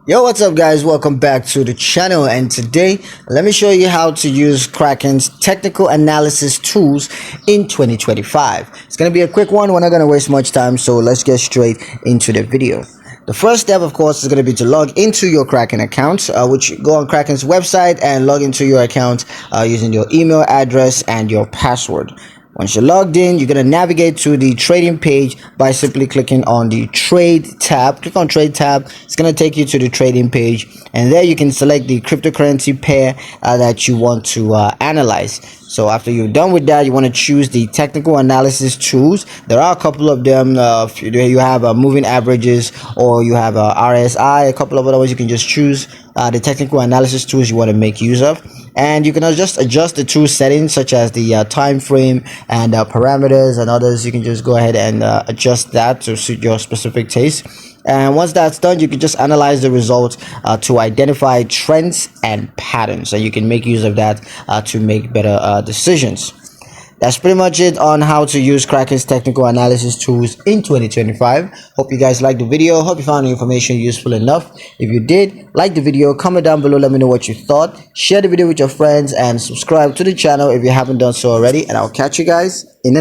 Yo, what's up guys? Welcome back to the channel, and today let me show you how to use Kraken's technical analysis tools in 2025. It's going to be a quick one. We're not going to waste much time, so let's get straight into the video. The first step, of course, is going to be to log into your Kraken account, which go on Kraken's website and log into your account using your email address and your password. Once you're logged in, you're going to navigate to the trading page by simply clicking on the trade tab. Click on trade tab. It's going to take you to the trading page, and there you can select the cryptocurrency pair that you want to analyze. So after you're done with that, you want to choose the technical analysis tools. There are a couple of them. You have moving averages, or you have RSI, a couple of other ones. You can just choose the technical analysis tools you want to make use of, and you can just adjust the tool settings such as the time frame and parameters and others. You can just go ahead and adjust that to suit your specific taste. And once that's done, you can just analyze the results to identify trends and patterns, and you can make use of that to make better decisions. That's pretty much it on how to use Kraken's technical analysis tools in 2025. Hope you guys liked the video. Hope you found the information useful enough. If you did, like the video, comment down below, let me know what you thought. Share the video with your friends and subscribe to the channel if you haven't done so already. And I'll catch you guys in the